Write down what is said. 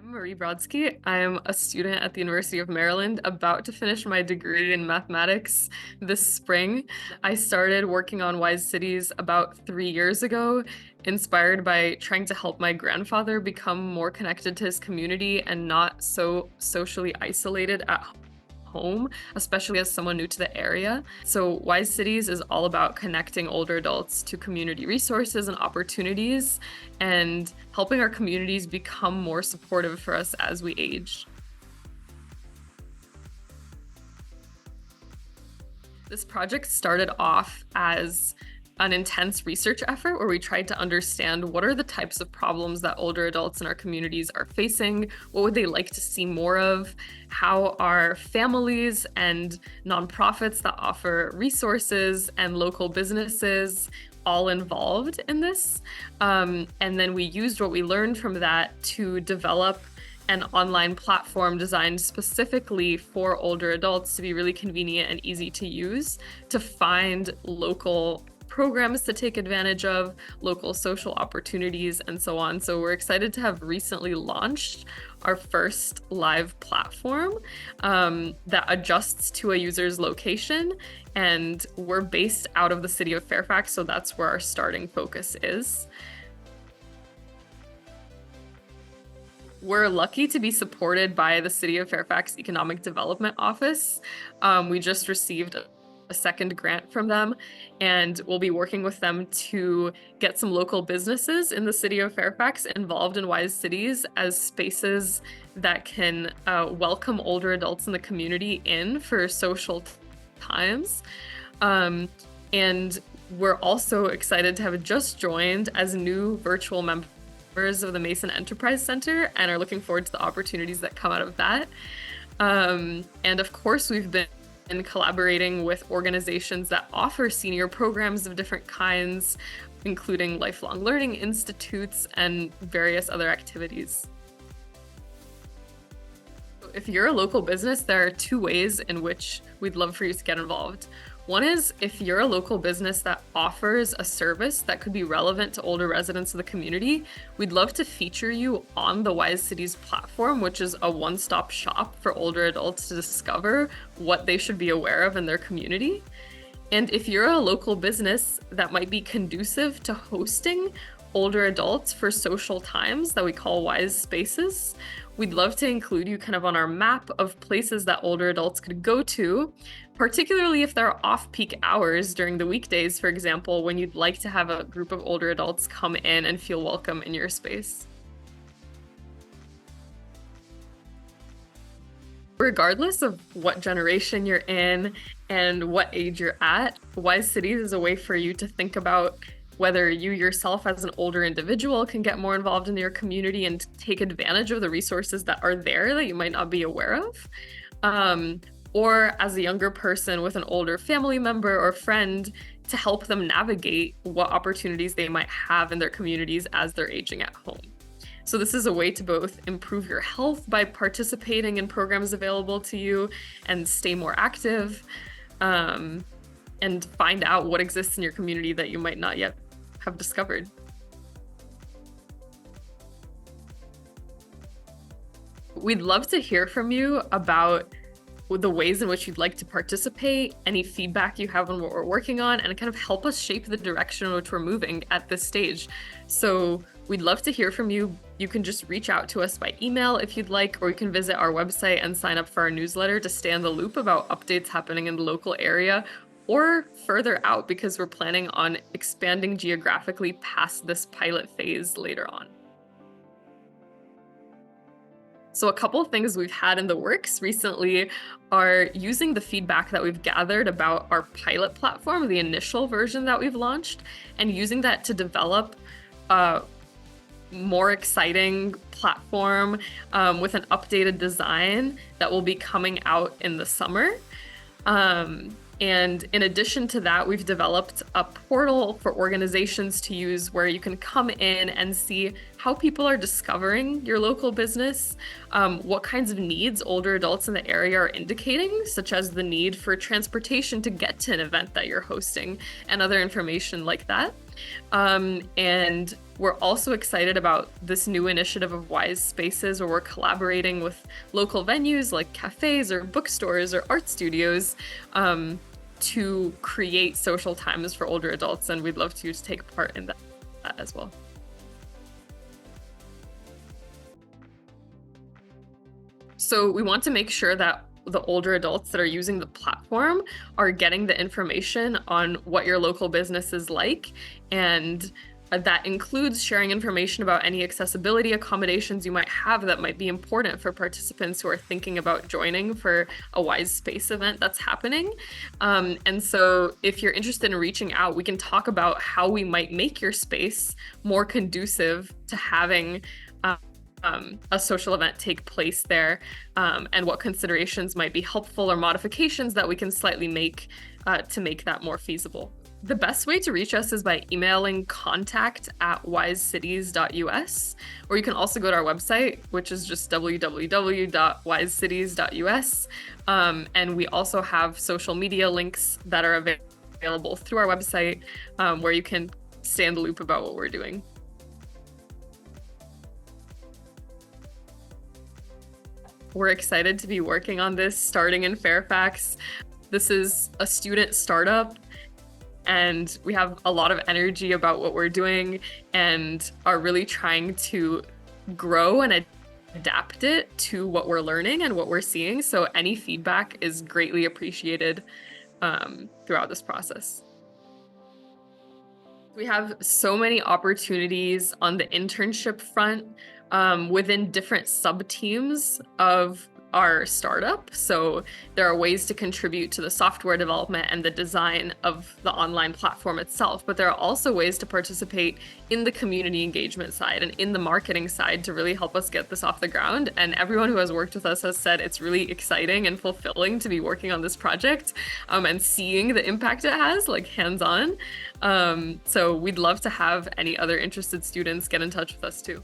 I'm Marie Brodsky. I'm a student at the University of Maryland, about to finish my degree in mathematics this spring. I started working on Wise Cities about 3 years ago, inspired by trying to help my grandfather become more connected to his community and not so socially isolated at home, especially as someone new to the area. So Wise Cities is all about connecting older adults to community resources and opportunities and helping our communities become more supportive for us as we age. This project started off as an intense research effort where we tried to understand what are the types of problems that older adults in our communities are facing, what would they like to see more of, how are families and nonprofits that offer resources and local businesses all involved in this. And then we used what we learned from that to develop an online platform designed specifically for older adults to be really convenient and easy to use, to find local programs to take advantage of, local social opportunities, and so on. So we're excited to have recently launched our first live platform that adjusts to a user's location. And we're based out of the city of Fairfax, so that's where our starting focus is. We're lucky to be supported by the City of Fairfax Economic Development Office. We just received a second grant from them, and we'll be working with them to get some local businesses in the city of Fairfax involved in Wise Cities as spaces that can welcome older adults in the community in for social times. And we're also excited to have just joined as new virtual members of the Mason Enterprise Center and are looking forward to the opportunities that come out of that. And of course, we've been collaborating with organizations that offer senior programs of different kinds, including lifelong learning institutes and various other activities. If you're a local business, there are two ways in which we'd love for you to get involved. One is if you're a local business that offers a service that could be relevant to older residents of the community, we'd love to feature you on the Wise Cities platform, which is a one-stop shop for older adults to discover what they should be aware of in their community. And if you're a local business that might be conducive to hosting older adults for social times that we call Wise Spaces, we'd love to include you kind of on our map of places that older adults could go to, particularly if there are off-peak hours during the weekdays, for example, when you'd like to have a group of older adults come in and feel welcome in your space. Regardless of what generation you're in and what age you're at, Wise Cities is a way for you to think about whether you yourself as an older individual can get more involved in your community and take advantage of the resources that are there that you might not be aware of, or as a younger person with an older family member or friend to help them navigate what opportunities they might have in their communities as they're aging at home. So this is a way to both improve your health by participating in programs available to you and stay more active, and find out what exists in your community that you might not yet have discovered. We'd love to hear from you about the ways in which you'd like to participate, any feedback you have on what we're working on, and kind of help us shape the direction in which we're moving at this stage. So we'd love to hear from you. You can just reach out to us by email if you'd like, or you can visit our website and sign up for our newsletter to stay in the loop about updates happening in the local area, or further out because we're planning on expanding geographically past this pilot phase later on. So a couple of things we've had in the works recently are using the feedback that we've gathered about our pilot platform, the initial version that we've launched, and using that to develop a more exciting platform with an updated design that will be coming out in the summer. And in addition to that, we've developed a portal for organizations to use where you can come in and see how people are discovering your local business, what kinds of needs older adults in the area are indicating, such as the need for transportation to get to an event that you're hosting and other information like that. And we're also excited about this new initiative of Wise Spaces, where we're collaborating with local venues like cafes or bookstores or art studios to create social times for older adults, and we'd love to take part in that as well. So we want to make sure that the older adults that are using the platform are getting the information on what your local business is like, and that includes sharing information about any accessibility accommodations you might have that might be important for participants who are thinking about joining for a Wise Space event that's happening. And so if you're interested in reaching out, we can talk about how we might make your space more conducive to having a social event take place there, and what considerations might be helpful or modifications that we can slightly make to make that more feasible. The best way to reach us is by emailing contact@wisecities.us, or you can also go to our website, which is just www.wisecities.us. And we also have social media links that are available through our website, where you can stay in the loop about what we're doing. We're excited to be working on this starting in Fairfax. This is a student startup, and we have a lot of energy about what we're doing and are really trying to grow and adapt it to what we're learning and what we're seeing. So any feedback is greatly appreciated throughout this process. We have so many opportunities on the internship front within different sub-teams of our startup. So there are ways to contribute to the software development and the design of the online platform itself, but there are also ways to participate in the community engagement side and in the marketing side to really help us get this off the ground. And everyone who has worked with us has said it's really exciting and fulfilling to be working on this project and seeing the impact it has, like hands-on. So we'd love to have any other interested students get in touch with us too.